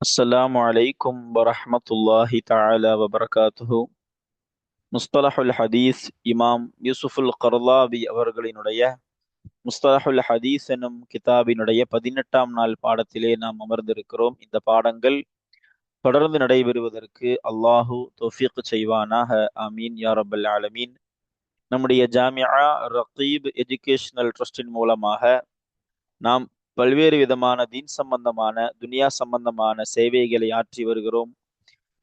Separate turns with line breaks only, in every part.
அஸ்ஸலாமு அலைக்கும் வரஹ்மத்துல்லாஹி தஆலா வபரகாத்துஹு. முஸ்தலஹுல் ஹதீஸ் இமாம் யூசுஃபுல் கர்லாவி அவர்களினுடைய முஸ்தலஹுல் ஹதீஸ் எனும் கிதாபினுடைய 18ஆம் நாள் பாடத்திலே நாம் அமர்ந்திருக்கிறோம். இந்த பாடங்கள் தொடர்ந்து நடைபெறுவதற்கு அல்லாஹு தௌஃபீக் செய்வானாக. ஆமீன் யா ரப்பல் ஆலமீன். நம்முடைய ஜாமியா ரகீப் எஜுகேஷனல் ட்ரஸ்டின் மூலமாக நாம் பல்வேறு விதமான தீன் சம்பந்தமான துனியா சம்பந்தமான சேவைகளை ஆற்றி வருகிறோம்.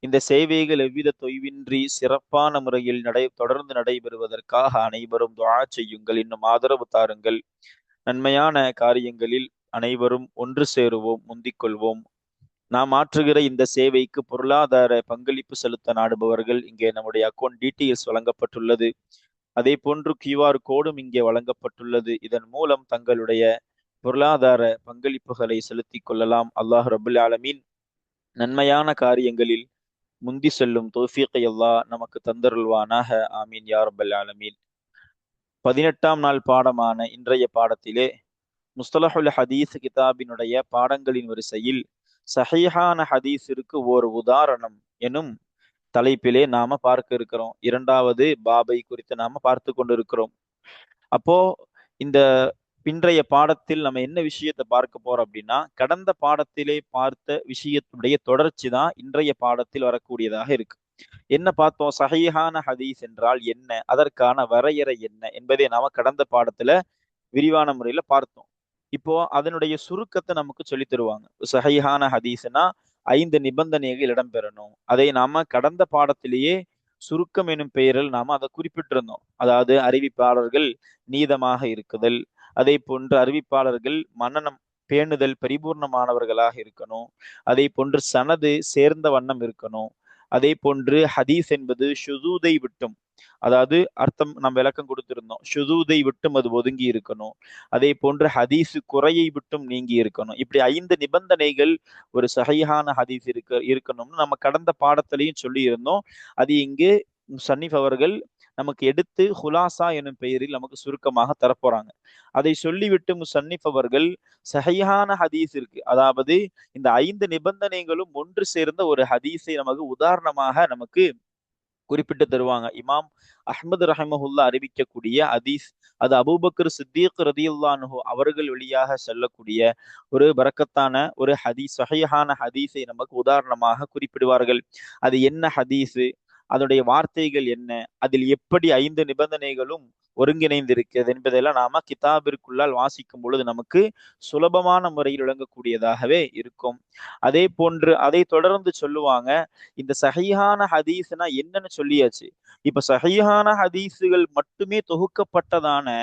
இந்த சேவைகள் எவ்வித தொய்வின்றி சிறப்பான முறையில் தொடர்ந்து நடைபெறுவதற்காக அனைவரும் துஆ செய்யுங்கள், இன்னும் ஆதரவு தாருங்கள். நன்மையான காரியங்களில் அனைவரும் ஒன்று சேருவோம், முந்திக் கொள்வோம். நாம் ஆற்றுகிற இந்த சேவைக்கு பொருளாதார பங்களிப்பு செலுத்த நாடுபவர்கள் இங்கே நம்முடைய அக்கௌண்ட் டீட்டெயில்ஸ் வழங்கப்பட்டுள்ளது. அதே போன்று QR கோடும் இங்கே வழங்கப்பட்டுள்ளது. இதன் மூலம் தங்களுடைய பொருளாதார பங்களிப்புகளை செலுத்திக் கொள்ளலாம். அல்லாஹ் ரபுல் ஆலமீன் நன்மையான காரியங்களில் முந்தி செல்லும் தௌஃபீகை அல்லாஹ் நமக்கு தந்தருள்வானாக. ஆமீன் யா ரப்பல் ஆலமீன். 18ஆம் நாள் பாடமான இன்றைய பாடத்திலே முஸ்தலஹுல் ஹதீஸ் கிதாபினுடைய பாடங்களின் வரிசையில் சஹீஹான ஹதீஸிற்கு ஓர் உதாரணம் எனும் தலைப்பிலே நாம பார்க்க இருக்கிறோம். இரண்டாவது பாபை குறித்து நாம பார்த்து கொண்டிருக்கிறோம். அப்போ இந்த இன்றைய பாடத்தில் நம்ம என்ன விஷயத்தை பார்க்க போறோம் அப்படின்னா, கடந்த பாடத்திலே பார்த்த விஷயத்துடைய தொடர்ச்சி தான் இன்றைய பாடத்தில் வரக்கூடியதாக இருக்கு. என்ன பார்த்தோம்? சஹீஹான ஹதீஸ் என்றால் என்ன, அதற்கான வரையறை என்ன என்பதை நாம கடந்த பாடத்துல விரிவான முறையில பார்த்தோம். இப்போ அதனுடைய சுருக்கத்தை நமக்கு சொல்லி தருவாங்க. சஹீஹான ஹதீஸ்னா 5 நிபந்தனைகள் இடம்பெறணும். அதை நாம கடந்த பாடத்திலேயே சுருக்கம் எனும் பெயரில் நாம அதை குறிப்பிட்டிருந்தோம். அதாவது அறிவிப்பாளர்கள் நீதமாக இருக்குதல், அதே போன்று அறிவிப்பாளர்கள் மனனம் பேணுதல் பரிபூர்ணமானவர்களாக இருக்கணும், அதே போன்று சனது சேர்ந்த வண்ணம் இருக்கணும், அதே போன்று ஹதீஸ் என்பது ஷுதூதை விட்டும், அதாவது அர்த்தம் நம்ம விளக்கம் கொடுத்திருந்தோம், ஷுதூதை விட்டும் அது ஒதுங்கி இருக்கணும், அதே போன்று ஹதீஸ் குறையை விட்டும் நீங்கி இருக்கணும். இப்படி 5 நிபந்தனைகள் ஒரு சஹீஹான ஹதீஸ் இருக்கணும்னு நம்ம கடந்த பாடத்திலையும் சொல்லி இருந்தோம். அது இங்கு சன்னிஃப் அவர்கள் நமக்கு எடுத்து ஹுலாசா எனும் பெயரில் நமக்கு சுருக்கமாக தரப்போறாங்க. அதை சொல்லிவிட்டு முசன்னிஃப் அவர்கள் சஹீஹான ஹதீஸ் இருக்கு, அதாவது இந்த 5 நிபந்தனைகளும் ஒன்று சேர்ந்த ஒரு ஹதீஸை நமக்கு உதாரணமாக நமக்கு குறிப்பிட்டு தருவாங்க. இமாம் அஹ்மது ரஹிமஹுல்லா அறிவிக்கக்கூடிய ஹதீஸ், அது அபூபக்கர் சித்திக் ரதியல்லாஹு அன்ஹு அவர்கள் வழியாக செல்லக்கூடிய ஒரு பரக்கத்தான ஒரு ஹதீஸ், சஹீஹான ஹதீஸை நமக்கு உதாரணமாக குறிப்பிடுவார்கள். அது என்ன ஹதீஸு, அதனுடைய வார்த்தைகள் என்ன, அதில் எப்படி 5 நிபந்தனைகளும் ஒருங்கிணைந்து இருக்கிறது என்பதெல்லாம் நாம கிதாபிற்குள்ளால் வாசிக்கும் பொழுது நமக்கு சுலபமான முறையில் விளங்கக்கூடியதாகவே இருக்கும். அதே போன்று அதை தொடர்ந்து சொல்லுவாங்க, இந்த சஹீஹான ஹதீஸ்னா என்னன்னு சொல்லியாச்சு. இப்ப சஹீஹான ஹதீஸுகள் மட்டுமே தொகுக்கப்பட்டதான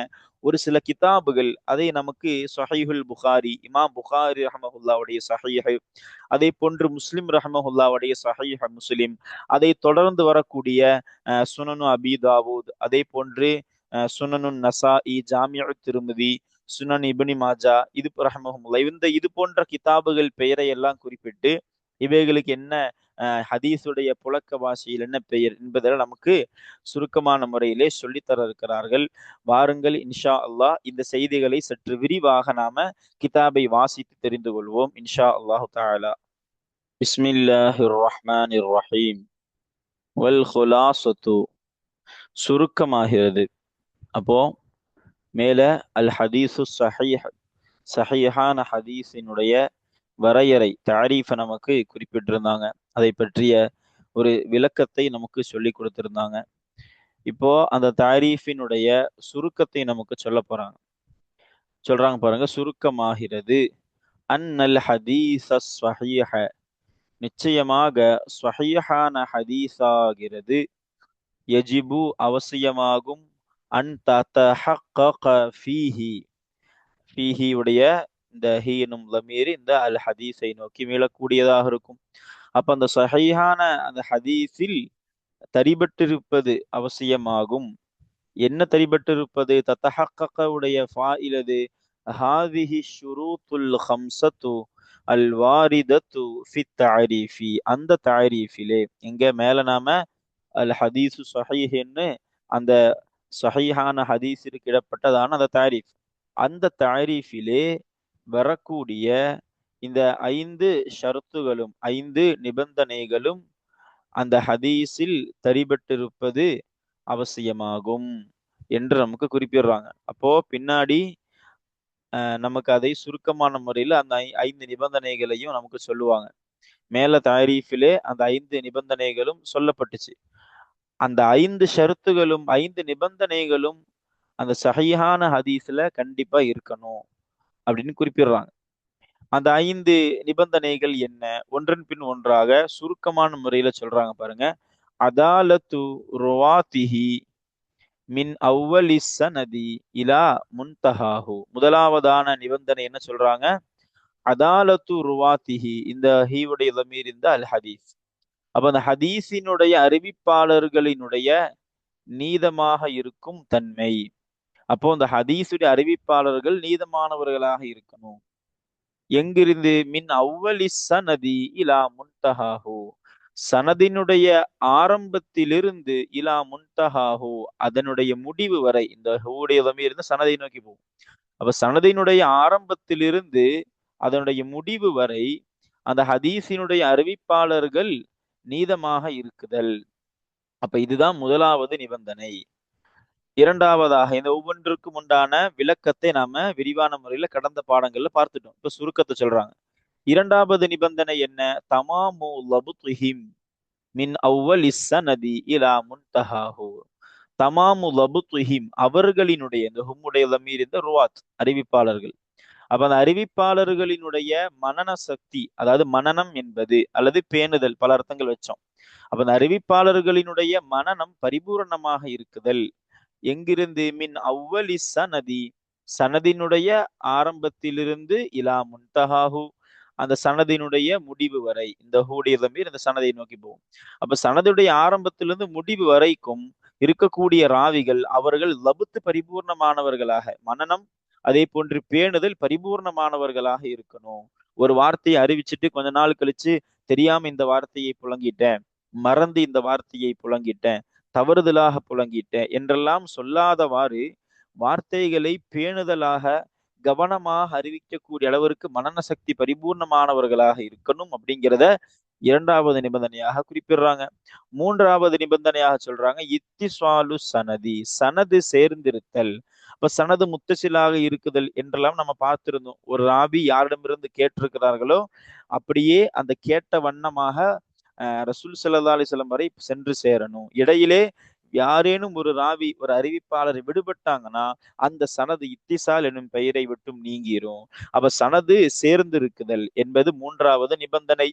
ஒரு சில கிதாபுகள், அதை நமக்கு ஸஹீஹுல் புகாரி, இமாம் புகாரி ரஹ்மஹுல்லாவுடைய ஸஹீஹ், அதே போன்று முஸ்லிம் ரஹ்மஹுல்லாவுடைய ஸஹீஹ் முஸ்லிம், அதை தொடர்ந்து வரக்கூடிய சுனனு அபி தாவூத், அதே போன்று சுனனு நசாஇ, ஜாமிஉ திருமிதி, சுனன் இப்னு மாஜா, இது ரஹ்மஹுல்லா, இது போன்ற கிதாபுகள் பெயரை எல்லாம் குறிப்பிட்டு இவைகளுக்கு என்ன ஹதீஸுடைய புழக்க பாஷையில் என்ன பெயர் என்பதெல்லாம் நமக்கு சுருக்கமான முறையிலே சொல்லித்தர இருக்கிறார்கள். வாருங்கள் இன்ஷா அல்லாஹ் இந்த செய்திகளை சற்று விரிவாக நாம கிதாபை வாசித்து தெரிந்து கொள்வோம் இன்ஷா அல்லாஹு தஆலா. பிஸ்மில்லாஹிர் ரஹ்மானிர் ரஹீம். வல் குலாசத்து, சுருக்கமாகிறது. அப்போ மேல அல் ஹதீஸு ஸஹீஹ், சஹீஹான ஹதீஸினுடைய வரையறை தாரீஃபை நமக்கு குறிப்பிட்டிருந்தாங்க. அதை பற்றிய ஒரு விளக்கத்தை நமக்கு சொல்லி கொடுத்திருந்தாங்க. இப்போ அந்த தாரீஃபினுடைய சுருக்கத்தை நமக்கு சொல்ல போறாங்க. சொல்றாங்க பாருங்க, சுருக்கமாகிறது. அன்னல் ஹதீஸ ஸஹீஹ, நிச்சயமாக ஸஹீஹான ஹதீஸாகிறது, யஜிபு அவசியமாகும், அன் ததஹக்கக ஃபீஹி, ஃபீஹி உடைய இந்த ஹி எனும் லமீர் இந்த அல் ஹதீஸை நோக்கி மீளக்கூடியதாக இருக்கும். அப்ப அந்த சஹீஹான அந்த ஹதீஸில் தரிபட்டிருப்பது அவசியமாகும். என்ன தரிபட்டிருப்பது? தத்தஹக்கக உடைய ஃபாயிலது ஹாதிஹி ஷுரூத்துல் ஹம்ஸத்து அல் வாரிதத்து ஃபித் தஅரீஃபி, அந்த தஅரீஃபிலே, எங்க மேல நாம அல் ஹதீஸு ஸஹீஹ்னு அந்த ஸஹீஹான ஹதீஸிற்கு இடப்பட்டதான அந்த தாரீஃப், அந்த தாரீஃபிலே வரக்கூடிய இந்த 5 ஷரத்துகளும் 5 நிபந்தனைகளும் அந்த ஹதீஸில் தரிபட்டிருப்பது அவசியமாகும் என்று நமக்கு குறிப்பிடுறாங்க. அப்போ பின்னாடி நமக்கு அதை சுருக்கமான முறையில் அந்த 5 நிபந்தனைகளையும் நமக்கு சொல்லுவாங்க. மேல தாரீஃபிலே அந்த 5 நிபந்தனைகளும் சொல்லப்பட்டுச்சு. அந்த 5 ஷரத்துகளும் 5 நிபந்தனைகளும் அந்த சஹீஹான ஹதீஸ்ல கண்டிப்பா இருக்கணும் அப்படின்னு குறிப்பிடுறாங்க. அந்த 5 நிபந்தனைகள் என்ன? ஒன்றன் பின் ஒன்றாக சுருக்கமான முறையில சொல்றாங்க பாருங்க. அதாலத்து ருவாத்திஹி மின் அவ்வலி சனதி இலா முன்தஹாஹு. முதலாவதான நிபந்தனை என்ன சொல்றாங்க? அதாலத்து ருவாத்திஹி. இந்த ஹீவுடைய தமீர் இந்த அல் ஹதீஸ். அப்ப அந்த ஹதீஸினுடைய அறிவிப்பாளர்களினுடைய நீதமாக இருக்கும் தன்மை. அப்போ இந்த ஹதீஸுடைய அறிவிப்பாளர்கள் நீதமானவர்களாக இருக்கணும். எங்கிருந்து? மின் அவ்வலி சனதி இலா முன்தஹாஹு. சனதினுடைய ஆரம்பத்திலிருந்து இலா முன்தஹாஹு, அதனுடைய முடிவு வரை. இந்த ஹூடைய தமீர் இருந்து சனதை நோக்கி போகும். அப்ப சனதினுடைய ஆரம்பத்திலிருந்து அதனுடைய முடிவு வரை அந்த ஹதீஸினுடைய அறிவிப்பாளர்கள் நீதமாக இருக்குதல். அப்ப இதுதான் முதலாவது நிபந்தனை. இரண்டாவதாக இந்த ஒவ்வொன்றுக்கும் உண்டான விளக்கத்தை நாம விரிவான முறையில கடந்த பாடங்கள்ல பார்த்துட்டோம். இப்ப சுருக்கத்தை சொல்றாங்க. இரண்டாவது நிபந்தனை என்ன? தமாமு லபுத்ஹிம் மின் அவ்வலி ஸனதி இலா முன்தஹாஹு. தமாமு லபுத்ஹிம், அவர்களினுடைய, இந்த ஹும்முடைய லமீர் இந்த ருவாத், அறிவிப்பாளர்கள். அப்ப அந்த அறிவிப்பாளர்களினுடைய மனன சக்தி, அதாவது மனனம் என்பது அல்லது பேணுதல், பல அர்த்தங்கள் வச்சோம். அப்ப அந்த அறிவிப்பாளர்களினுடைய மனனம் பரிபூரணமாக இருக்குதல். எங்கிருந்து? மின் அவ்வலி சனதி, சனதினுடைய ஆரம்பத்திலிருந்து இலா முன்தஹாஹு, அந்த சனதினுடைய முடிவு வரை. இந்த ஹூடைய தமீர் இந்த சனதை நோக்கி போகும். அப்ப சனதுடைய ஆரம்பத்திலிருந்து முடிவு வரைக்கும் இருக்கக்கூடிய ராவிகள் அவர்கள் லபுத்து பரிபூர்ணமானவர்களாக, மனனம் அதே போன்று பேணுதல் பரிபூர்ணமானவர்களாக இருக்கணும். ஒரு வார்த்தையை அறிவிச்சுட்டு கொஞ்ச நாள் கழிச்சு தெரியாம இந்த வார்த்தையை புழங்கிட்டேன், மறந்து இந்த வார்த்தையை புழங்கிட்டேன், தவறுதலாக புழங்கிட்டேன் என்றெல்லாம் சொல்லாதவாறு வார்த்தைகளை பேணுதலாக கவனமாக அறிவிக்கக்கூடிய அளவிற்கு மனன சக்தி பரிபூர்ணமானவர்களாக இருக்கணும் அப்படிங்கிறத இரண்டாவது நிபந்தனையாக குறிப்பிடுறாங்க. மூன்றாவது நிபந்தனையாக சொல்றாங்க இத்திஸ்வாலு சனதி, சனது சேர்ந்திருத்தல். இப்ப சனது முத்தசிலாக இருக்குதல் என்றெல்லாம் நம்ம பார்த்திருந்தோம். ஒரு ராபி யாரிடமிருந்து கேட்டிருக்கிறார்களோ அப்படியே அந்த கேட்ட வண்ணமாக ரசூல் ஸல்லல்லாஹு அலைஹி வஸல்லம் வரை சென்று சேரணும். இடையிலே யாரேனும் ஒரு ராவி, ஒரு அறிவிப்பாளர் விடுபட்டாங்கன்னா அந்த சனது இத்திசால் எனும் பெயரை விட்டும் நீங்கிரும். அப்ப சனது சேர்ந்து இருக்குதல் என்பது மூன்றாவது நிபந்தனை.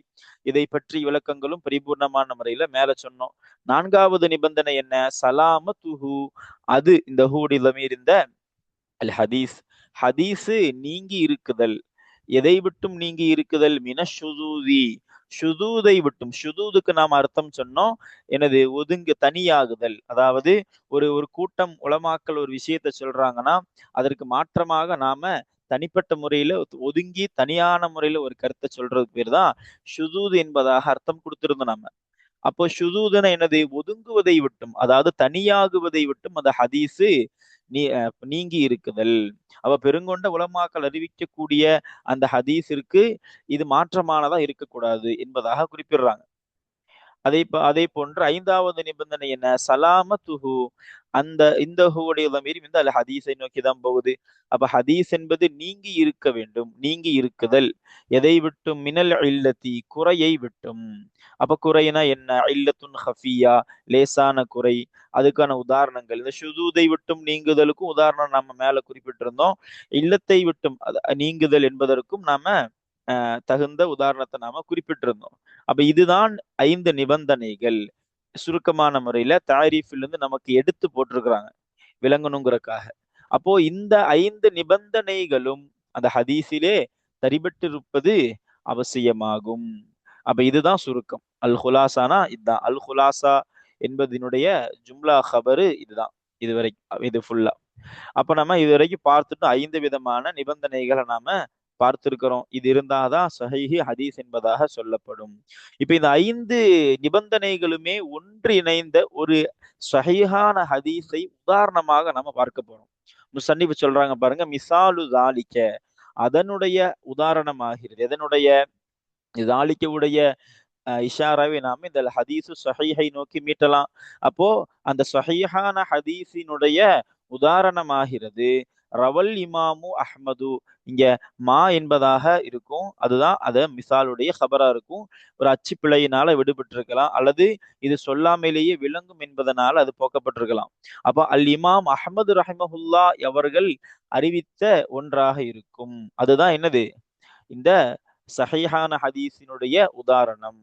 இதை பற்றி விளக்கங்களும் பரிபூர்ணமான முறையில மேல சொன்னோம். நான்காவது நிபந்தனை என்ன? சலாமத்துஹு, அது இந்த ஹூடி லமீர் இந்த அல் ஹதீஸ், ஹதீஸு நீங்கி இருக்குதல். எதை விட்டும் நீங்கி இருக்குதல்? மின ஷுதூதி, ஷுதூதை விட்டும். ஷுதூதுக்கு நாம் அர்த்தம் சொன்னோம் எனது ஒதுங்கு, தனியாகுதல். அதாவது ஒரு ஒரு கூட்டம் உலமாக்கள் ஒரு விஷயத்த சொல்றாங்கன்னா அதற்கு மாற்றமாக நாம தனிப்பட்ட முறையில ஒதுங்கி தனியான முறையில ஒரு கருத்தை சொல்றதுக்கு பேர் தான் ஷுதூது என்பதாக அர்த்தம் கொடுத்திருந்தோம் நாம. அப்போ ஷுதூதுன என்னது? ஒதுங்குவதை விட்டும், அதாவது தனியாகுவதை விட்டும் அந்த ஹதீஸு நீங்கி இருக்குதல். அவ பெருங்கொண்ட உலமாக்கள் அறிவிக்கக்கூடிய அந்த ஹதீஸிற்கு இது மாற்றமானதா இருக்கக்கூடாது என்பதாக குறிப்பிடுறாங்க. அதே போன்று ஐந்தாவது நிபந்தனை என்ன? சலாமத்துஹு, அந்த இந்த ஹூடைய தமீர் இந்த அல் ஹதீஸை நோக்கி தான் போகுது. அப்ப ஹதீஸ் என்பது நீங்கி இருக்க வேண்டும், நீங்கி இருக்குதல். எதை விட்டும்? மினல் இல்லத்தி, குறையை விட்டும். அப்ப குறைனா என்ன? இல்லத்துன் ஹஃபியா, லேசான குறை. அதுக்கான உதாரணங்கள் இந்த ஷுதூதை விட்டும் நீங்குதலுக்கும் உதாரணம் நம்ம மேல குறிப்பிட்டிருந்தோம். இல்லத்தை விட்டும் நீங்குதல் என்பதற்கும் நாம தகுந்த உதாரணத்தை நாம குறிப்பிட்டிருந்தோம். அப்ப இதுதான் 5 நிபந்தனைகள். சுருக்கமான முறையில தாரீஃபில் இருந்து நமக்கு எடுத்து போட்டிருக்கிறாங்க விளங்கணுங்கிறதுக்காக. அப்போ இந்த 5 நிபந்தனைகளும் அந்த ஹதீஸிலே தரிபட்டிருப்பது அவசியமாகும். அப்ப இதுதான் சுருக்கம். அல் ஹுலாசானா இதுதான். அல் ஹுலாசா என்பதனுடைய ஜும்லா ஹபரு இதுதான். இதுவரை இது ஃபுல்லா. அப்ப நம்ம இதுவரைக்கும் பார்த்துட்டு 5 விதமான நிபந்தனைகளை நாம பார்த்திருக்கிறோம். இது இருந்தாதான் சஹீஹ் ஹதீஸ் என்பதாக சொல்லப்படும். இப்ப இந்த 5 நிபந்தனைகளுமே ஒன்றிணைந்த ஒரு சஹீஹான ஹதீஸை உதாரணமாக நம்ம பார்க்க போறோம். முஸன்னிஃப் சொல்றாங்க பாருங்க, மிசாலு ஜாலிக்க, அதனுடைய உதாரணமாகிறது. எதனுடைய? தாலிக்கவுடைய இஷாராவை நாம இந்த ஹதீஸு சஹீஹை நோக்கி மீட்டலாம். அப்போ அந்த சஹீஹான ஹதீஸினுடைய உதாரணமாகிறது ரவல் இமாமு அஹ்மது. இங்க மா என்பதாக இருக்கும், அதுதான் அத மிசாலுடைய ஹபரா இருக்கும். ஒரு அச்சு பிழையினால விடுபட்டிருக்கலாம், அல்லது இது சொல்லாமலேயே விளங்கும் என்பதனால அது போக்கப்பட்டிருக்கலாம். அப்ப அல் இமாம் அஹ்மது ரஹிமஹுல்லா அவர்கள் அறிவித்த ஒன்றாக இருக்கும். அதுதான் என்னது? இந்த சஹீஹான ஹதீஸினுடைய உதாரணம்.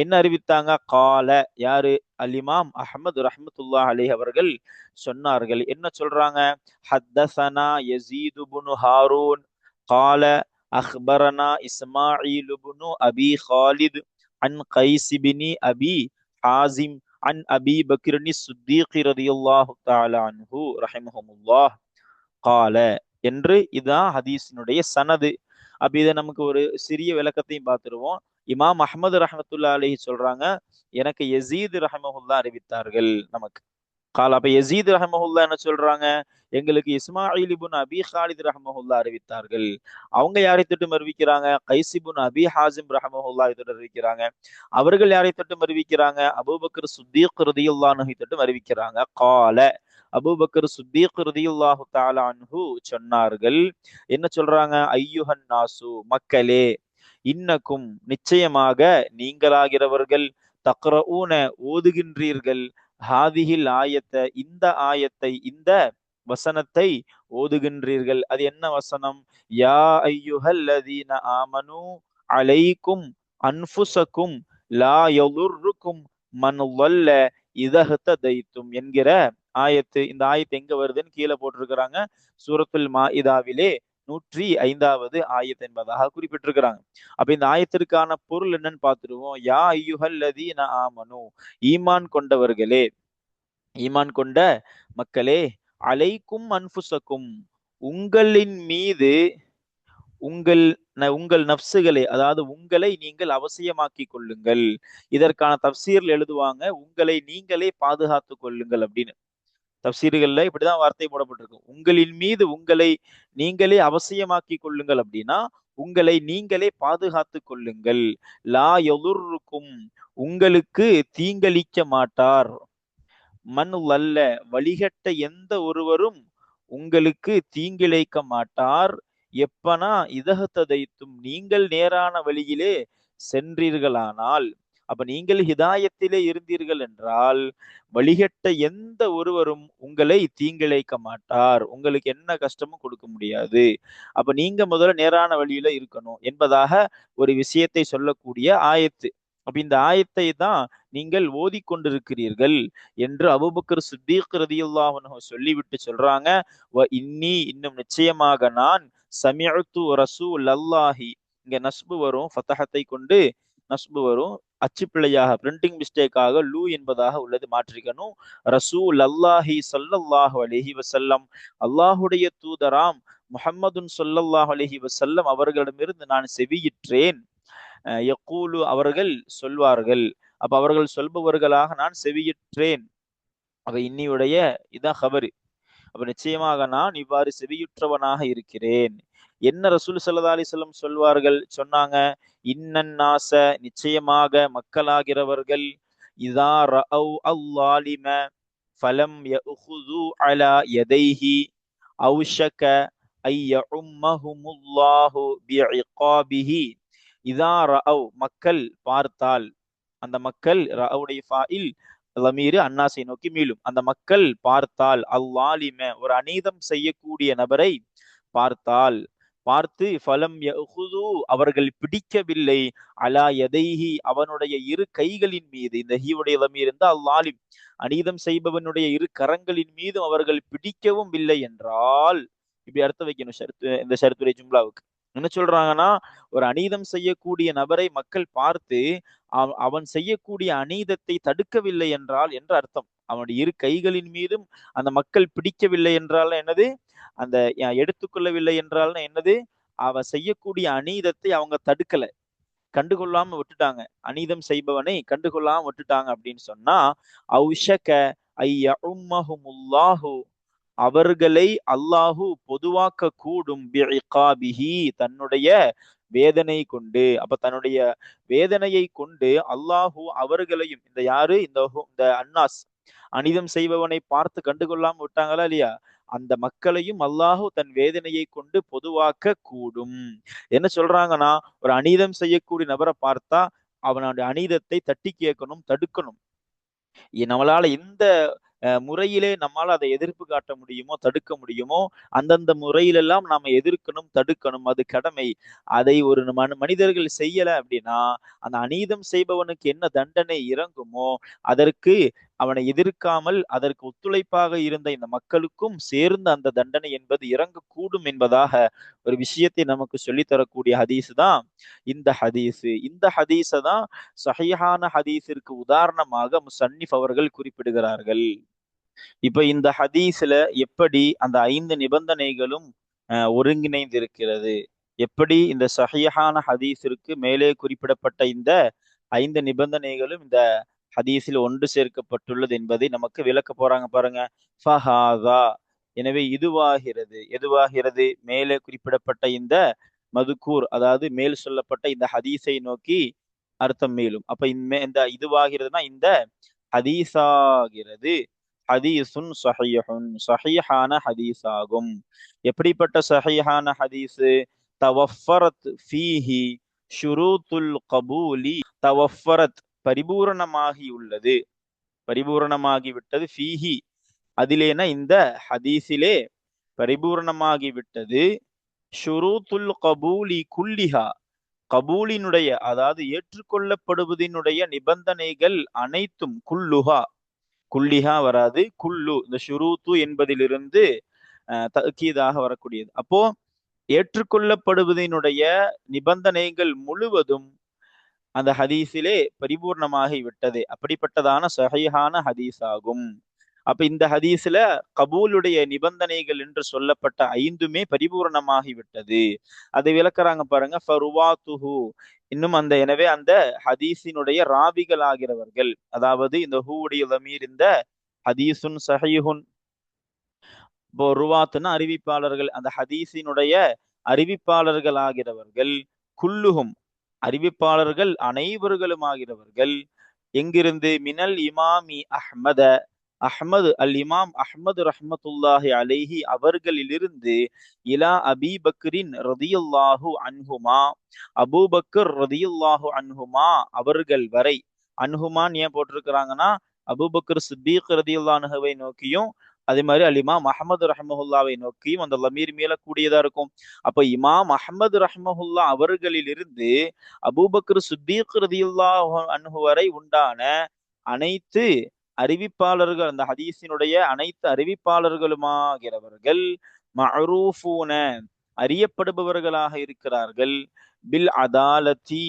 என்ன அறிவித்தாங்க? கால, யாரு? அல் இமாம் அஹ்மது ரஹ்மத்துல்லாஹி அலைஹி அவர்கள் சொன்னார்கள். என்ன சொல்றாங்க? ஹத்தஸனா யஸீத் இப்னு ஹாரூன் கால அக்பரனா இஸ்மாயில் இப்னு அபி காலித் அன் கைஸ் இப்னு அபி ஹாசிம் அன் அபி பக்ர் சித்தீக் ரலியல்லாஹு தஆலா அன்ஹு ரஹிமஹுல்லாஹ் கால என்று இதான் ஹதீஸினுடைய சனது. அப்ப இதை நமக்கு ஒரு சிறிய விளக்கத்தையும் பார்த்துருவோம். இமாம் அஹ்மது ரஹமத்துல்லா அலைஹி சொல்றாங்க, எனக்கு யசீத் ரஹமஹுல்லா அறிவித்தார்கள். நமக்கு கால அப்ப யசீத் ரஹமஹுல்லா என்ன சொல்றாங்க? எங்களுக்கு இஸ்மாயில் இப்னு அபி காலித் ரஹமஹுல்லா அறிவித்தார்கள். அவங்க யாரை தொட்டும் அறிவிக்கிறாங்க? கைஸ் இப்னு அபி ஹாசிம் ரஹமஹுல்லா தொட்டு அறிவிக்கிறாங்க. அவர்கள் யாரை தொட்டும் அறிவிக்கிறாங்க? அபூபக்கர் சித்தீக் ரலியல்லாஹு அன்ஹு தொட்டும் அறிவிக்கிறாங்க. கால அபூபக்கர் சித்தீக் ரலியல்லாஹு தஆலா அன்ஹு சொன்னார்கள். என்ன சொல்றாங்க? ஐயுஹன் நாசு, மக்களே, இன்னக்கும் நிச்சயமாக நீங்களாகிறவர்கள் தக்ரஊன ஓதுகின்றீர்கள், ஹாதிஹில் ஆயத்த இந்த ஆயத்தை இந்த வசனத்தை ஓதுகின்றீர்கள். அது என்ன வசனம்? யா ஐயுஹல்லதீன ஆமனு அலைக்கும் அன்ஃபுசக்கும் லா யதுர்ருக்கும் மன் ضل இதா ஹததைத்தும் என்கிற ஆயத்து. இந்த ஆயத்து எங்க வருதுன்னு கீழே போட்டிருக்கிறாங்க. சூரத்துல் மாஇதாவிலே 105வது ஆயத் என்பதாக குறிப்பிட்டிருக்கிறாங்க. அப்ப இந்த ஆயத்திற்கான பொருள் என்னன்னு பார்த்துருவோம். யா ஐயுஹல்லதீன ஆமனு, ஈமான் கொண்டவர்களே, ஈமான் கொண்ட மக்களே, அலைக்கும் அன்ஃபுசக்கும், உங்களின் மீது, உங்கள் உங்கள் நப்சுகளை, அதாவது உங்களை நீங்கள் அவசியமாக்கி கொள்ளுங்கள். இதற்கான தப்சீர்ல எழுதுவாங்க, உங்களை நீங்களே பாதுகாத்துக் கொள்ளுங்கள் அப்படின்னு. தப்சீர்கள்ல இப்படிதான் வார்த்தை போடப்பட்டிருக்கு. உங்களின் மீது உங்களை நீங்களே அவசியமாக்கி கொள்ளுங்கள் அப்படின்னா உங்களை நீங்களே பாதுகாத்து கொள்ளுங்கள். லா யதுர்ருக்கும், உங்களுக்கு தீங்களிக்க மாட்டார். மன் அல்ல, வழிகட்ட எந்த ஒருவரும் உங்களுக்கு தீங்கிழைக்க மாட்டார். எப்பனா இதகத்ததைத்தும், நீங்கள் நேரான வழியிலே சென்றீர்களானால். அப்ப நீங்கள் ஹிதாயத்திலே இருந்தீர்கள் என்றால் வழிகட்ட எந்த ஒருவரும் உங்களை தீங்கிழைக்க மாட்டார், உங்களுக்கு என்ன கஷ்டமும் கொடுக்க முடியாது. அப்ப நீங்க முதல்ல நேரான வழியில இருக்கணும் என்பதாக ஒரு விஷயத்தை சொல்லக்கூடிய ஆயத்து. அப்ப இந்த ஆயத்தை தான் நீங்கள் ஓதிக்கொண்டிருக்கிறீர்கள் என்று அபூபக்கர் சித்தீக் ரலியல்லாஹு அன்ஹு சொல்லிவிட்டு சொல்றாங்க, வ இன்னி, இன்னும் நிச்சயமாக நான், சமிஅத்து ரசூலல்லாஹி, இங்க நஸ்பு வரும், ஃபதஹத்தை கொண்டு நஸ்பு வரும், அச்சு பிழையாக பிரிண்டிங் மிஸ்டேக்காக லூ என்பதாக உள்ளது, மாற்றிக்கணும். ரசூல் அல்லாஹி ஸல்லல்லாஹு அலைஹி வஸல்லம், அல்லாஹுடைய தூதராம் முஹம்மதுன் ஸல்லல்லாஹு அலைஹி வஸல்லம் அவர்களிடமிருந்து நான் செவியிற்றேன். யக்கூலு, அவர்கள் சொல்வார்கள். அப்ப அவர்கள் சொல்பவர்களாக நான் செவியிற்றேன். அப்ப இன்னியுடைய இதான் ஹபரு. அப்ப நிச்சயமாக நான் இவ்வாறு செவியுற்றவனாக இருக்கிறேன். என்ன ரசூல் ஸல்லல்லாஹு அலைஹி வஸல்லம் சொல்வார்கள் சொன்னாங்க? இன்னன் நாச, நிச்சயமாக மக்களாகிறவர்கள், இதா ரஅவ் அல்லாலிம ஃபலம் யஅஹுது அலா யதைஹி அவ்ஷக ஐ யஉம்மஹுமுல்லாஹு பிஇகாபிஹி. இதா ரஅவ், மக்கள் பார்த்தால், அந்த மக்கள் ரஅவுடைய ஃபாயில் லமீரு அன்னாசை நோக்கி மீளும். அந்த மக்கள் பார்த்தால், அல்லாலிம, ஒரு அநீதம் செய்யக்கூடிய நபரை பார்த்தால், பார்த்து ஃபலம் யஅஹுது, அவர்கள் பிடிக்கவில்லை, அலா யதைஹி, அவனுடைய இரு கைகளின் மீது. இந்த ஹீவுடைய லமீர் இருந்தா அல்லாலிம், அநீதம் செய்பவனுடைய இரு கரங்களின் மீது அவர்கள் பிடிக்கவும் இல்லை என்றால், இப்படி அர்த்தம் வைக்கணும் ஷர்த்து, இந்த ஷர்த்துடைய ஜும்லாவுக்கு. என்ன சொல்றாங்கன்னா, ஒரு அநீதம் செய்யக்கூடிய நபரை மக்கள் பார்த்து அவன் செய்யக்கூடிய அநீதத்தை தடுக்கவில்லை என்றால் என்று அர்த்தம். அவனுடைய இரு கைகளின் மீதும் அந்த மக்கள் பிடிக்கவில்லை என்றால் என்னது? அந்த எடுத்துக்கொள்ளவில்லை என்றால் என்னது? அவன் செய்யக்கூடிய அநீதத்தை அவங்க தடுக்கல, கண்டுகொள்ளாம விட்டுட்டாங்க. அநீதம் செய்பவனை கண்டுகொள்ளாம விட்டுட்டாங்க அப்படின்னு சொன்னா, அவுஷக ஐ யஉம்மஹுமுல்லாஹு, அவர்களை அல்லாஹு பொதுவாக்க கூடும் தன்னுடைய வேதனை கொண்டு. அப்ப தன்னுடைய வேதனையை கொண்டு அல்லாஹு அவர்களையும், இந்த யாரு, இந்த அன்னாஸ், அனிதம் செய்பவனை பார்த்து கண்டுகொள்ளாம விட்டாங்களா இல்லையா, அந்த மக்களையும் அல்லாஹு தன் வேதனையை கொண்டு பொதுவாக்க கூடும். என்ன சொல்றாங்கன்னா, ஒரு அநீதம் செய்யக்கூடிய நபரை பார்த்தா அவனுடைய அநீதத்தை தட்டி கேட்கணும், தடுக்கணும். நம்மளால எந்த முறையிலே நம்மால அதை எதிர்ப்பு காட்ட முடியுமோ, தடுக்க முடியுமோ, அந்தந்த முறையிலெல்லாம் நாம எதிர்க்கணும், தடுக்கணும். அது கடமை. அதை ஒரு மனிதர்கள் செய்யல அப்படின்னா, அந்த அநீதம் செய்பவனுக்கு என்ன தண்டனை இறங்குமோ அதற்கு அவனை எதிர்க்காமல் அதற்கு ஒத்துழைப்பாக இருந்த இந்த மக்களுக்கும் சேர்ந்து அந்த தண்டனை என்பது இறங்கக்கூடும் என்பதாக ஒரு விஷயத்தை நமக்கு சொல்லித்தரக்கூடிய ஹதீஸ் தான் இந்த ஹதீஸ். இந்த ஹதீஸ தான் சஹீஹான ஹதீஸிற்கு உதாரணமாக முஸன்னிஃப் அவர்கள் குறிப்பிடுகிறார்கள். இப்ப இந்த ஹதீஸ்ல எப்படி அந்த 5 நிபந்தனைகளும் ஒருங்கிணைந்து இருக்கிறது, எப்படி இந்த சஹீஹான ஹதீஸிற்கு மேலே குறிப்பிடப்பட்ட இந்த 5 நிபந்தனைகளும் இந்த ஹதீஸில் ஒன்று சேர்க்கப்பட்டுள்ளது என்பதை நமக்கு விளக்க போறாங்க பாருங்க. ஃபஹாதா, எனவே இதுவாகிறது. எதுவாகிறது? மேலே குறிப்பிடப்பட்ட இந்த மதுக்கூர், அதாவது மேல் சொல்லப்பட்ட இந்த ஹதீஸை நோக்கி அர்த்தம் மேலும். அப்ப இந்த இதுவாகிறதுனா இந்த ஹதீஸாகிறது. ஹதீசுன் சஹீஹுன், சஹீஹான ஹதீஸ் ஆகும். எப்படிப்பட்ட சஹீஹான ஹதீஸ்? தவஃபரத் ஃபீஹி ஷுரூத்துல் கபூலி, தவஃபரத் பரிபூரணமாகி உள்ளது, பரிபூரணமாகி விட்டது. ஃபீஹி அதிலேனா இந்த ஹதீஸிலே பரிபூரணமாகி விட்டது. ஷுரூத்துல் கபூலி குல்லிஹா, கபூலினுடைய அதாவது ஏற்றுக்கொள்ளப்படுவதனுடைய நிபந்தனைகள் அனைத்தும். குல்லுஹா, குல்லிஹா வராது, குல்லு, இந்த ஷுரூத்து என்பதிலிருந்து தக்கீதாக வரக்கூடியது. அப்போ ஏற்றுக்கொள்ளப்படுவதனுடைய நிபந்தனைகள் முழுவதும் அந்த ஹதீஸிலே பரிபூர்ணமாகி விட்டது. அப்படிப்பட்டதான சஹீஹான ஹதீஸ் ஆகும். அப்ப இந்த ஹதீஸ்ல கபூலுடைய நிபந்தனைகள் என்று சொல்லப்பட்ட 5மே பரிபூர்ணமாகி விட்டது. அதை விளக்குறாங்க பாருங்க. ஃபருவாத்துஹு, இன்னும் அந்த, எனவே அந்த ஹதீஸினுடைய ராவிகள் ஆகிறவர்கள், அதாவது இந்த ஹூவுடைய லமீர் இந்த ஹதீசுன் சஹீஹுன், இப்போ ருவாத்துன்னா அறிவிப்பாளர்கள், அந்த ஹதீஸினுடைய அறிவிப்பாளர்கள் ஆகிறவர்கள், குல்லுஹும் அறிவிப்பாளர்கள் அனைவர்களும் ஆகிறவர்கள். எங்கிருந்து? மினல் இமாமி அஹ்மத, அஹ்மது அல் இமாம் அஹ்மது ரஹ்மத்துல்லாஹி அலைஹி அவர்களிலிருந்து, இலா அபி பக்ரின் ரதியுல்லாஹு அன்ஹுமா, அபூபக்கர் ரதியுல்லாஹு அன்ஹுமா அவர்கள் வரை. அன்ஹுமான் ஏன் போட்டிருக்கிறாங்கன்னா, அபூபக்கர் சித்தீக் ரதியுல்லாஹுவை நோக்கியும் அதே மாதிரி அல் இமாம் அஹ்மது ரஹ்மஹுல்லாவை நோக்கியும் அந்த லமீர் மீளக்கூடியதா இருக்கும். அப்ப இமாம் அஹ்மது ரஹ்மஹுல்லா அவர்களிலிருந்து அபூபக்கர் சித்தீக் ரதியுல்லாஹு அன்ஹு வரை உண்டான அனைத்து அறிவிப்பாளர்கள், அந்த ஹதீஸினுடைய அனைத்து அறிவிப்பாளர்களுமாகிறவர்கள் மஅரூஃபூன அறியப்படுபவர்களாக இருக்கிறார்கள். பில் அதாலத்தி,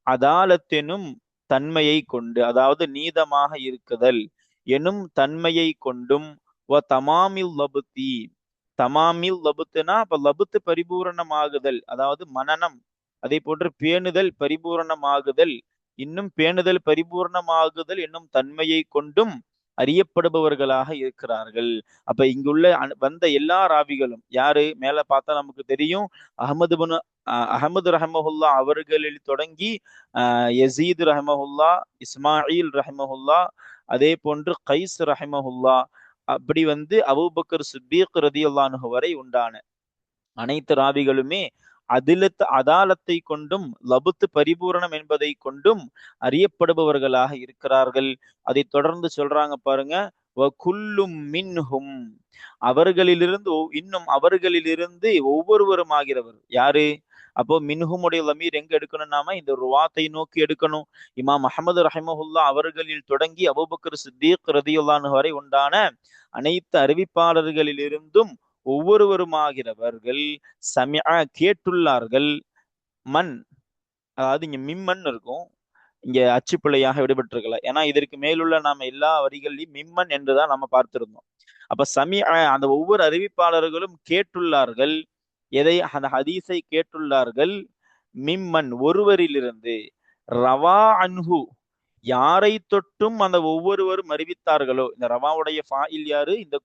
அதாலத்தெனும் தன்மையை கொண்டு, அதாவது நீதமாக இருக்குதல் எனும் தன்மையை கொண்டும், வ தமாமில் லபுத்தி, தமாமில் லபுத்துனா அப்ப லபுத்து பரிபூரணமாகுதல், அதாவது மனனம், அதே போன்று பேணுதல் பரிபூரணமாகுதல், இன்னும் பேணுதல் பரிபூர்ணமாகுதல் என்னும் தன்மையை கொண்டும் அறியப்படுபவர்களாக இருக்கிறார்கள். அப்ப இங்குள்ள வந்த எல்லா ராவிகளும் யாரு? மேல பார்த்தா நமக்கு தெரியும், அஹமது ரஹமஹுல்லா அவர்களில் தொடங்கி யசீத் ரஹமஹுல்லா, இஸ்மாயில் ரஹமஹுல்லா, அதே போன்று கைஸ் ரஹமஹுல்லா, அப்படி அபூபக்கர் சித்தீக் ரதியல்லாஹு வரை உண்டான அனைத்து ராவிகளுமே அதாலத்தை கொண்டும் லபுத்து பரிபூரணம் என்பதை கொண்டும் அறியப்படுபவர்களாக இருக்கிறார்கள். அதை தொடர்ந்து சொல்றாங்க பாருங்க. வகுல்லும் மின்ஹும், அவர்களிலிருந்து, இன்னும் அவர்களிலிருந்து ஒவ்வொருவரும் ஆகிறவர் யாரு? அப்போ மின்ஹுமுடைய லமீர் எங்க எடுக்கணும்? நாம இந்த ருவாத்தை நோக்கி எடுக்கணும். இமாம் அஹமது ரஹிமஹுல்லா அவர்களில் தொடங்கி அபூபக்கர் சித்தீக் ரதியுல்லாஹு வரை உண்டான அனைத்து அறிவிப்பாளர்களிலிருந்தும் ஒவ்வொருவருமாகிறவர்கள் சமிஅ கேட்டுள்ளார்கள். மண், அதாவது இங்க மிம்மன் இருக்கும், இங்க அச்சுப்பிள்ளையாக விடுபட்டிருக்கல. ஏன்னா இதற்கு மேலுள்ள நாம எல்லா வரிகளையும் மிம்மன் என்றுதான் நம்ம பார்த்திருந்தோம். அப்ப சமிஅ, அந்த ஒவ்வொரு அறிவிப்பாளர்களும் கேட்டுள்ளார்கள். எதை? அந்த ஹதீஸை கேட்டுள்ளார்கள். மிம்மன் ஒருவரிலிருந்து. ரவா அன்ஹு, யாரை தொட்டும் அந்த ஒவ்வொருவரும் அறிவித்தார்களோ, இந்த ரவாவுடைய ஃபாயில் யாரு? இந்த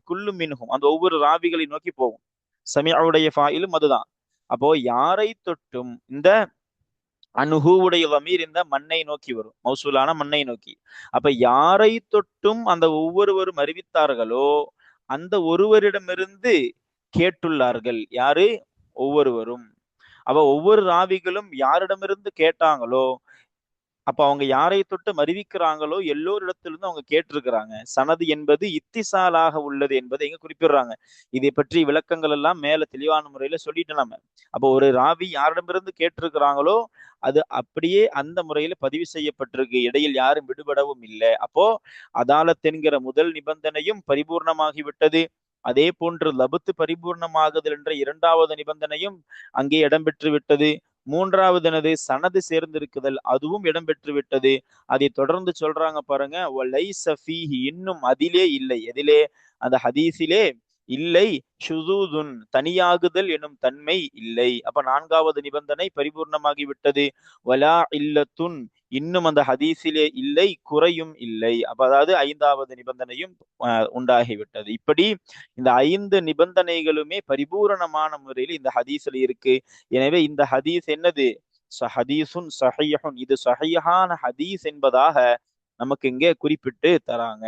குல்லு மின்ஹும், அந்த ஒவ்வொரு ராவிகளை நோக்கி போகும். சமியாவுடைய ஃபாயிலும் அதுதான். அப்போ யாரை தொட்டும் இந்த அனுஹூவுடைய வமீர் இந்த மண்ணை நோக்கி வரும், மௌசூலான மண்ணை நோக்கி. அப்ப யாரை தொட்டும் அந்த ஒவ்வொருவரும் அறிவித்தார்களோ அந்த ஒருவரிடமிருந்து கேட்டுள்ளார்கள். யாரு? ஒவ்வொருவரும். அப்ப ஒவ்வொரு ராவிகளும் யாரிடமிருந்து கேட்டாங்களோ, அப்ப அவங்க யாரை தொட்டு அறிவிக்கிறாங்களோ எல்லோரிடத்திலிருந்து அவங்க கேட்டிருக்கிறாங்க. சனது என்பது இத்திசாலாக உள்ளது என்பதை எங்க குறிப்பிடுறாங்க. இதை பற்றி விளக்கங்கள் எல்லாம் மேல தெளிவான முறையில சொல்லிட்டு நம்ம. அப்போ ஒரு ராவி யாரிடமிருந்து கேட்டிருக்கிறாங்களோ அது அப்படியே அந்த முறையில பதிவு செய்யப்பட்டிருக்கு. இடையில் யாரும் விடுபடவும் இல்லை. அப்போ அதாலத் என்கிற முதல் நிபந்தனையும் பரிபூர்ணமாகிவிட்டது. அதே போன்று லபுத்து பரிபூர்ணமாகுதல் என்ற இரண்டாவது நிபந்தனையும் அங்கே இடம்பெற்று விட்டது. மூன்றாவது எனது சனது சேர்ந்திருக்குதல், அதுவும் இடம்பெற்று விட்டது. அதை தொடர்ந்து சொல்றாங்க பாருங்க, இன்னும் அதிலே இல்லை. எதிலே? அந்த ஹதீஸிலே இல்லை. ஷுதூதுன், தனியாகுதல் எனும் தன்மை இல்லை. அப்ப நான்காவது நிபந்தனை பரிபூர்ணமாகி விட்டது. வலா இல்லத்துன், இன்னும் அந்த ஹதீஸிலே இல்லை, குறையும் இல்லை. அப்ப அதாவது ஐந்தாவது நிபந்தனையும் உண்டாகிவிட்டது. இப்படி இந்த 5 நிபந்தனைகளுமே பரிபூரணமான முறையில் இந்த ஹதீஸ்ல இருக்கு. எனவே இந்த ஹதீஸ் என்னது? ஹதீசுன் சஹீஹுன், இது சஹீஹான ஹதீஸ் என்பதாக நமக்கு இங்கே குறிப்பிட்டு தராங்க.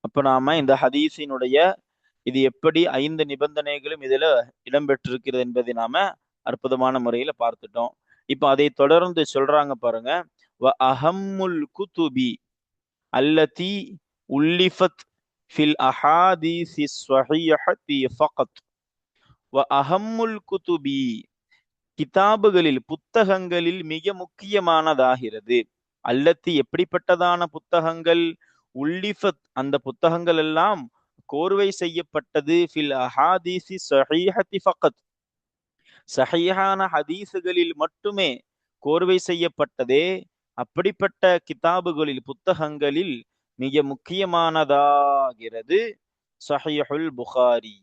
அப்ப நாம இந்த ஹதீஸினுடைய இது எப்படி 5 நிபந்தனைகளும் இதுல இடம்பெற்றிருக்கிறது என்பதை நாம அற்புதமான முறையில பார்த்துட்டோம். இப்ப அதை தொடர்ந்து சொல்றாங்க பாருங்க, வ அஹம்முல் குதுபி அல்லதி உல்லிஃபத் ஃபில் அஹாதீஸி ஸஹீஹத்தி ஃபகத். வ அஹம்முல் குதுபி, கிதாபுகளில் புத்தகங்களில் மிக முக்கியமானதாகிறது. அல்லத்தி, எப்படிப்பட்டதான புத்தகங்கள்? உல்லிஃபத், அந்த புத்தகங்கள் எல்லாம் கோர்வை செய்யப்பட்டது. ஃபில் அஹாதீஸி ஸஹீஹத்தி ஃபகத், சஹீஹான ஹதீஸுகளில் மட்டுமே கோர்வை செய்யப்பட்டதே. அப்படிப்பட்ட கிதாபுகளில் புத்தகங்களில் மிக முக்கியமானதாகிறது சஹீஹுல் புகாரி.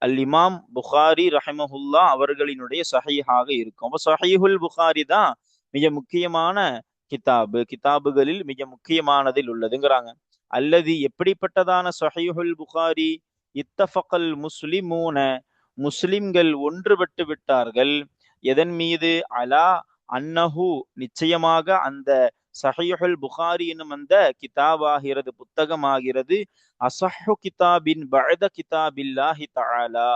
அல் இமாம் புகாரி ரஹிமஹுல்லா அவர்களினுடைய சஹீஹாக இருக்கும். அப்ப சஹீஹுல் புகாரி தான் மிக முக்கியமான கிதாபுகளில் மிக முக்கியமானதில் உள்ளதுங்கிறாங்க. அல்லது எப்படிப்பட்டதான சஹீஹுல் புகாரி? இத்தஃபகல் முஸ்லிமூன, முஸ்லிம்கள் ஒன்றுபட்டு விட்டார்கள். எதன் மீது? அலா அன்னஹு, நிச்சயமாக அந்த சஹீஹுல் புகாரி என்னும் அந்த கிதாபாகிறது, புத்தகமாகிறது, அசஹு கிதாபின் பஅத கிதாபில்லாஹி தஆலா,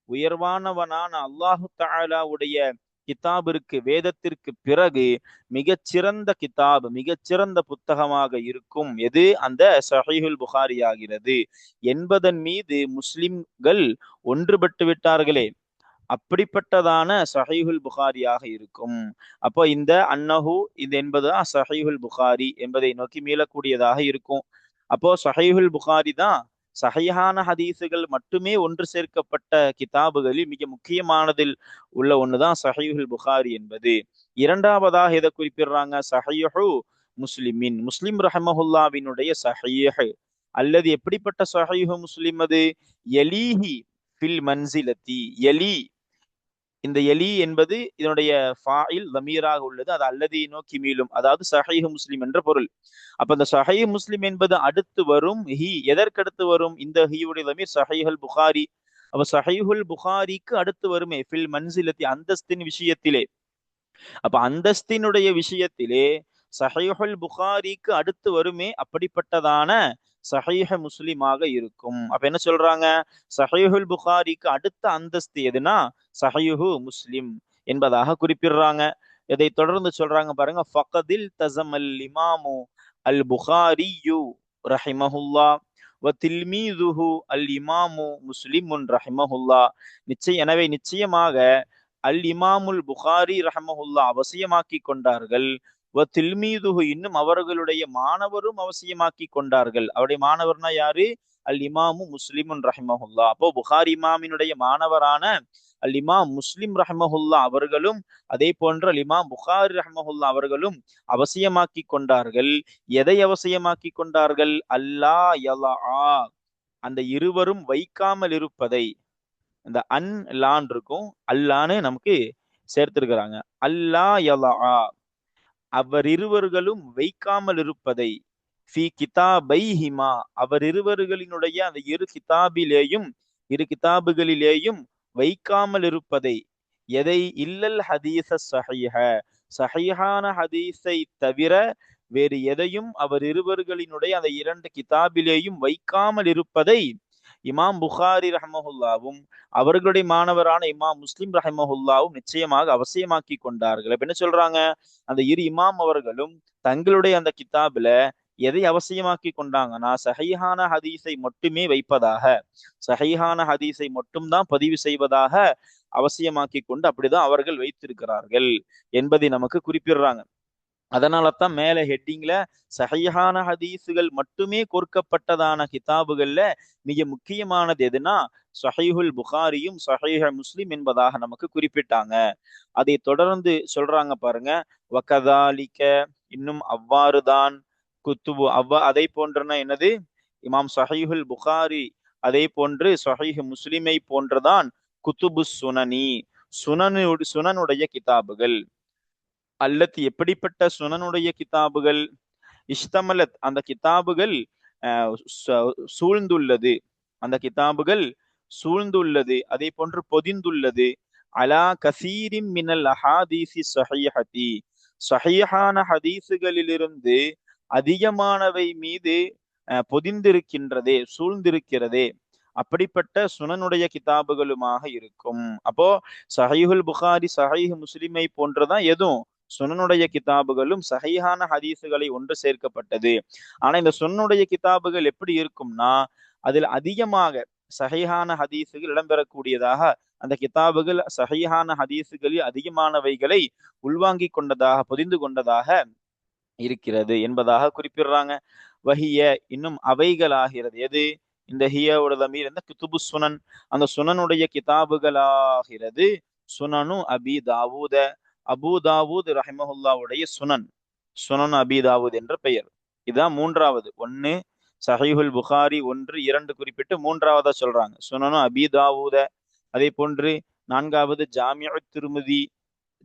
உயர்வானவனான அல்லாஹு தஆலாவுடைய கிதாபிற்கு, வேதத்திற்கு பிறகு மிகச்சிறந்த கிதாப், மிகச்சிறந்த புத்தகமாக இருக்கும். எது? அந்த சஹீஹுல் புகாரி ஆகிறது என்பதன் மீது முஸ்லிம்கள் ஒன்றுபட்டு விட்டார்களே, அப்படிப்பட்டதான சஹீஹுல் புகாரியாக இருக்கும். அப்போ இந்த அன்னஹு இது என்பதுதான் சஹீஹுல் புகாரி என்பதை நோக்கி மீளக்கூடியதாக இருக்கும். அப்போ சஹீஹுல் புகாரி தான் சஹீஹான ஹதீஸுகள் மட்டுமே ஒன்று சேர்க்கப்பட்ட கிதாபுகளில் மிக முக்கியமானதில் உள்ள ஒண்ணுதான் சஹீஹுல் புகாரி என்பது. இரண்டாவதாக இதை குறிப்பிடுறாங்க, சஹீஹு முஸ்லிமின், முஸ்லிம் ரஹமஹுல்லாவினுடைய சஹீஹ். அல்லது எப்படிப்பட்ட சஹீஹு முஸ்லிம் அது? யலீஹி ஃபில் மன்சிலத்தி, யலி, இந்த எலி என்பது இதனுடைய ஃபாயில் லமீராக உள்ளது. அது அல்லதி நோக்கி மீளும், அதாவது சஹீஹ் முஸ்லிம் என்ற பொருள். அப்ப இந்த சஹீஹ் முஸ்லிம் என்பது அடுத்து வரும் ஹி. எதற்கடுத்து வரும்? இந்த ஹியுடைய லமீர் சஹீஹுல் புகாரி. அப்ப சஹீஹுல் புகாரிக்கு அடுத்து வருமே ஃபில் மன்சிலத்தி, அந்தஸ்தின் விஷயத்திலே. அப்ப அந்தஸ்தினுடைய விஷயத்திலே சஹீஹுல் புகாரிக்கு அடுத்து வருமே, அப்படிப்பட்டதான சஹீஹ் முஸ்லிமாக இருக்கும். அப்ப என்ன சொல்றாங்க? சஹீஹுல் புகாரிக்கு அடுத்த அந்தஸ்து எதுனா சஹீஹு முஸ்லிம் என்பதாக குறிப்பிடுறாங்க. இதை தொடர்ந்து சொல்றாங்க பாருங்க, ஃபகதில் தஸமல் இமாமு அல் புகாரியு ரஹிமஹுல்லா வ தில்மீதுஹு அல் இமாமு முஸ்லிமுன் ரஹிமஹுல்லா. எனவே நிச்சயமாக அல் இமாமுல் புகாரி ரஹமஹுல்லா அவசியமாக்கி கொண்டார்கள். தில்மீதுஹு, இன்னும் அவர்களுடைய மாணவரும் அவசியமாக்கி கொண்டார்கள். அவருடைய மாணவர்னா யாரு? அல் இமாமு முஸ்லிமுன் ரஹிமஹுல்லா. அப்போ புகாரி இமாமினுடைய மாணவரான அல் இமாம் முஸ்லிம் ரஹமஹுல்லா அவர்களும் அதே போன்ற அல் இமாம் புகாரி ரஹமஹுல்லா அவர்களும் அவசியமாக்கி கொண்டார்கள். எதை அவசியமாக்கி கொண்டார்கள்? அல்லா யலா, அந்த இருவரும் வைக்காமல் இருப்பதை. இந்த லான் இருக்கும், அல்லான்னு நமக்கு சேர்த்திருக்கிறாங்க. அல்லா யலா, அவர் இருவர்களும் வைக்காமல் இருப்பதை, ஃபி கிதாபைஹிமா, அவர் இருவர்களினுடைய அந்த இரு கிதாபுகளிலேயும் வைக்காமல் இருப்பதை, எதை, இல்லல் ஹதீஸ ஸஹீஹ, ஸஹீஹான ஹதீஸை தவிர வேறு எதையும் அவர் இருவர்களினுடைய அந்த இரண்டு கிதாபிலேயும் வைக்காமல் இருப்பதை இமாம் புகாரி ரஹமஹுல்லாவும் அவர்களுடைய மாணவரான இமாம் முஸ்லிம் ரஹமஹுல்லாவும் நிச்சயமாக அவசியமாக்கி கொண்டார்கள். அப்ப என்ன சொல்றாங்க, அந்த இரு இமாம் அவர்களும் தங்களுடைய அந்த கிதாபில எதை அவசியமாக்கி கொண்டாங்கன்னா, சஹீஹான ஹதீஸை மட்டுமே வைப்பதாக, சஹீஹான ஹதீஸை மட்டும்தான் பதிவு செய்வதாக அவசியமாக்கி கொண்டு அப்படிதான் அவர்கள் வைத்திருக்கிறார்கள் என்பதை நமக்கு குறிப்பிடுறாங்க. அதனால தான் மேல ஹெட்டிங்ல சஹீஹான ஹதீஸுகள் மட்டுமே கோர்க்கப்பட்டதான கிதாபுகள்ல மிக முக்கியமானது எதுனா சஹீஹுல் புகாரியும் சஹீஹ முஸ்லிம் என்பதாக நமக்கு குறிப்பிட்டாங்க. அதை தொடர்ந்து சொல்றாங்க பாருங்க, வகதாலிக்க, இன்னும் அவ்வாறுதான், குத்துபு அதை போன்றன என்னது, இமாம் சஹீஹுல் புகாரி அதே போன்று சஹீஹ் முஸ்லிமை போன்றதான் குத்துபு சுனனி, சுனனுடைய கிதாபுகள். அல்லது எப்படிப்பட்ட சுனனுடைய கிதாபுகள், இஷ்தமலத், அந்த கிதாபுகள் சூழ்ந்துள்ளது, அந்த கிதாபுகள் சூழ்ந்துள்ளது, அதே போன்று பொதிந்துள்ளது, அலா கசீரின் மினல் அஹாதீசி ஸஹீஹதி, ஸஹீஹான ஹதீசுகளிலிருந்து அதிகமானவை மீது பொதிந்திருக்கின்றதே, சூழ்ந்திருக்கிறதே, அப்படிப்பட்ட சுனனுடைய கிதாபுகளுமாக இருக்கும். அப்போ சஹீஹுல் புகாரி சஹீஹ் முஸ்லிமை போன்றதான் எதுவும் சுனனுடைய கிதாபுகளும் சஹீஹான ஹதீசுகளை ஒன்று சேர்க்கப்பட்டது. ஆனா இந்த சுனனுடைய கிதாபுகள் எப்படி இருக்கும்னா, அதில் அதிகமாக சஹீஹான ஹதீசுகள் இடம்பெறக்கூடியதாக, அந்த கிதாபுகள் சஹீஹான ஹதீசுகளில் அதிகமானவைகளை உள்வாங்கி கொண்டதாக, பொதிந்து கொண்டதாக இருக்கிறது என்பதாக குறிப்பிடுறாங்க. வஹிய, இன்னும் அவைகளாகிறது, எது, இந்த ஹியோட தமீர் இந்த குத்துபு சுனன், அந்த சுனனுடைய கிதாபுகளாகிறது. சுனனு அபி தாவூத, அபு தாவூத் ரஹிமஹுல்லாவுடைய சுனன், சுனன் அபி தாவூத் என்ற பெயர். இதுதான் மூன்றாவது. ஒன்னு சஹீஹுல் புகாரி 1, 2 குறிப்பிட்டு மூன்றாவதா சொல்றாங்க சுனனு அபி தாவூத. அதே போன்று நான்காவது ஜாமிஉ திருமதி,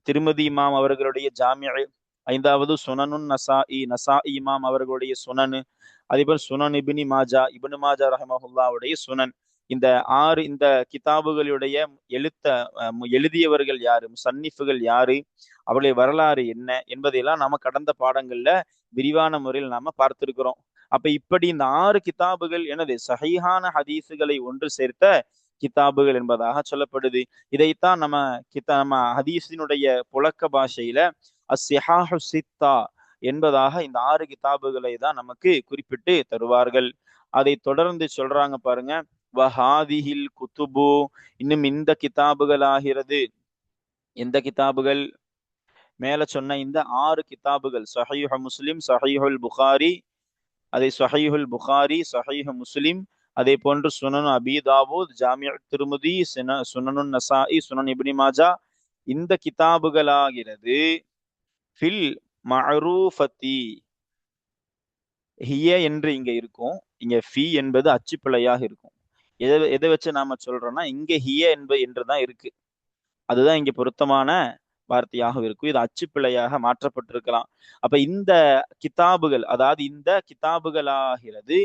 திருமதி இமாம் அவர்களுடைய ஜாமிஉ. ஐந்தாவது சுனனுன் நசாஇ, நசாஇ இமாம் அவர்களுடைய சுனனு. அதே போல் சுனன் இப்னு மாஜா, இப்னு மாஜா ரஹிமஹுல்லாவுடைய சுனன். இந்த 6 இந்த கிதாபுகளுடைய எழுதியவர்கள் யாரு, முசன்னிஃபுகள் யாரு, அவருடைய வரலாறு என்ன என்பதையெல்லாம் நாம கடந்த பாடங்கள்ல விரிவான முறையில் நாம பார்த்திருக்கிறோம். அப்ப இப்படி இந்த 6 கிதாபுகள் எனது சஹீஹான ஹதீஸுகளை ஒன்று சேர்த்த கிதாபுகள் என்பதாக சொல்லப்படுது. இதைத்தான் நம்ம ஹதீஸினுடைய புழக்க பாஷையில அஸ்ஸிஹாஹு சித்தா என்பதாக இந்த 6 கிதாபுகளை தான் நமக்கு குறிப்பிட்டு தருவார்கள். அதை தொடர்ந்து சொல்றாங்க பாருங்க, வஹாதிஹில் குத்துபு, இன்னும் இந்த கிதாபுகள் ஆகிறது. எந்த கிதாபுகள், மேல சொன்ன இந்த 6 கிதாபுகள், சஹீஹ் முஸ்லிம், சஹீஹுல் புகாரி, அதை சஹீஹுல் புகாரி, சஹீஹ் முஸ்லிம், அதே போன்று சுனன் அபி தாவூத், ஜாமிஉ திருமதி, சுனனுன் நசாஇ, சுனன் இப்னு மாஜா, இந்த கிதாபுகளாகிறது. ஃபில் மஅரூஃபதி, ஹிய என்று இங்க இருக்கும், இங்க ஃபி என்பது அச்சுப்பிழையாக இருக்கும். எதை வச்சு நாம சொல்றோம்னா, இங்க ஹிய என்றுதான் இருக்கு, அதுதான் இங்க பொருத்தமான வார்த்தையாக இருக்கும். இது அச்சுப்பிழையாக மாற்றப்பட்டிருக்கலாம். அப்ப இந்த கிதாபுகள், அதாவது இந்த கிதாபுகளாகிறது,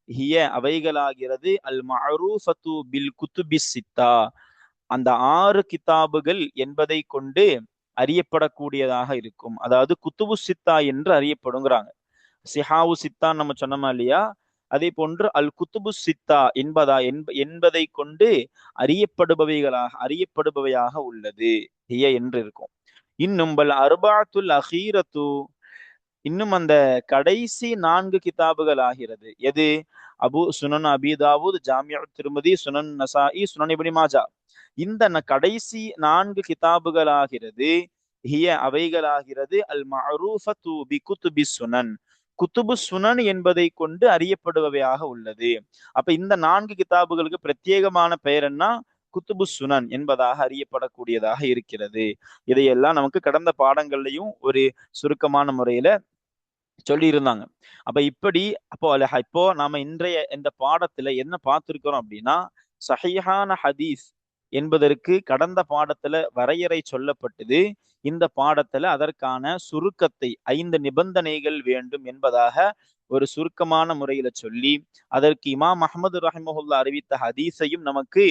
ஹிய அவைகளாகிறது, அல் மஅரூஃபத்து பில் குத்துபிஸ் சித்தா, அந்த 6 கிதாபுகள் என்பதை கொண்டு அறியப்படக்கூடியதாக இருக்கும். அதாவது குத்துபு சித்தா என்று அறியப்படுங்கிறாங்க. சிஹாவு சித்தான் நம்ம சொன்னோமா இல்லையா, அதே போன்று அல் குத்துபு சித்தா என்பதை கொண்டு அறியப்படுபவையாக உள்ளது ஹிய என்று இருக்கும். இன்னும் பல் அர்பாத்துல் அஹீரத்து, இன்னும் அந்த கடைசி 4 கிதாபுகள் ஆகிறது. எது, சுனன் அபி தாவூத், ஜாமிஉ திருமதி, சுனன் நசாஇ, சுனன் இப்னு மாஜா. இந்த கடைசி 4 கிதாபுகள் ஆகிறது, ஹிய அவைகளாகிறது, அல் மஅரூஃபத்து பி குத்துபி சுனன், குத்துபு சுனன் என்பதை கொண்டு அறியப்படுபவையாக உள்ளது. அப்ப இந்த 4 கிதாபுகளுக்கு பிரத்யேகமான பெயர் என்ன, குத்துபு சுனன் என்பதாக அறியப்படக்கூடியதாக இருக்கிறது. இதையெல்லாம் நமக்கு கடந்த பாடங்கள்லையும் ஒரு சுருக்கமான முறையில சொல்லி இருந்தாங்க. அப்ப இப்போ நாம இன்றைய இந்த பாடத்துல என்ன பார்த்திருக்கிறோம் அப்படின்னா, சஹீஹான ஹதீஸ் என்பதற்கு கடந்த பாடத்துல வரையறை சொல்லப்பட்டது. இந்த பாடத்துல அதற்கான சுருக்கத்தை 5 நிபந்தனைகள் வேண்டும் என்பதாக ஒரு சுருக்கமான முறையில சொல்லி அதற்கு இமாம் அஹ்மது ரஹிமஹுல்லா அறிவித்த ஹதீஸையும் நமக்கு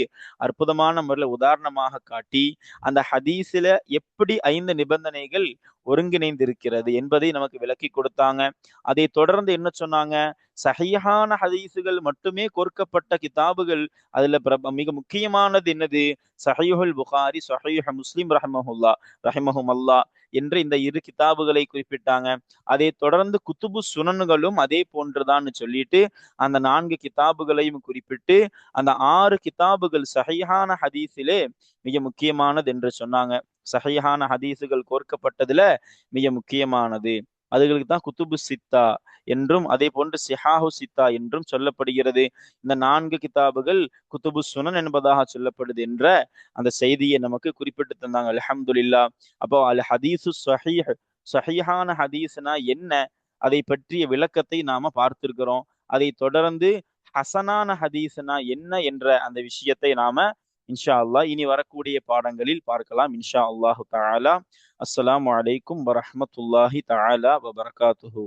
அற்புதமான முறையில உதாரணமாக காட்டி அந்த ஹதீஸில எப்படி 5 நிபந்தனைகள் ஒருங்கிணைந்து இருக்கிறது என்பதை நமக்கு விளக்கி கொடுத்தாங்க. அதை தொடர்ந்து என்ன சொன்னாங்க, சஹீஹான ஹதீஸுகள் மட்டுமே கோர்க்கப்பட்ட கிதாபுகள் அதுல மிக முக்கியமானது என்னது, சஹீஹுல் புகாரி, சஹீஹ் முஸ்லிம் ரஹிமஹுமல்லா என்று இந்த 2 கிதாபுகளை குறிப்பிட்டாங்க. அதை தொடர்ந்து குத்துபு சுனன்களும் அதே போன்றுதான் சொல்லிட்டு அந்த 4 கிதாபுகளையும் குறிப்பிட்டு அந்த 6 கிதாபுகள் சஹீஹான ஹதீஸிலே மிக முக்கியமானது என்று சொன்னாங்க. சஹீஹான ஹதீஸுகள் கோர்க்கப்பட்டதுல மிக முக்கியமானது அதுகளுக்கு தான் குத்துபு சித்தா என்றும் அதே போன்று சிஹாஹு சித்தா என்றும் சொல்லப்படுகிறது. இந்த 4 கிதாபுகள் குத்துபு சுனன் என்பதாக சொல்லப்படுது என்ற அந்த செய்தியை நமக்கு குறிப்பிட்டு தந்தாங்க. அல்ஹம்துலில்லாஹ். அப்போ அல் ஹதீஸு சஹீஹ், சஹீஹான ஹதீஸ்னா என்ன, அதை பற்றிய விளக்கத்தை நாம பார்த்திருக்கிறோம். அதை தொடர்ந்து ஹசனான ஹதீஸ்னா என்ன என்ற அந்த விஷயத்தை நாம இன்ஷா அல்லாஹ் இனி வரக்கூடிய பாடங்களில் பார்க்கலாம் இன்ஷா அல்லாஹு தஆலா. அஸ்ஸலாமு அலைக்கும் வரஹ்மத்துல்லாஹி தஆலா வபரகாத்துஹு.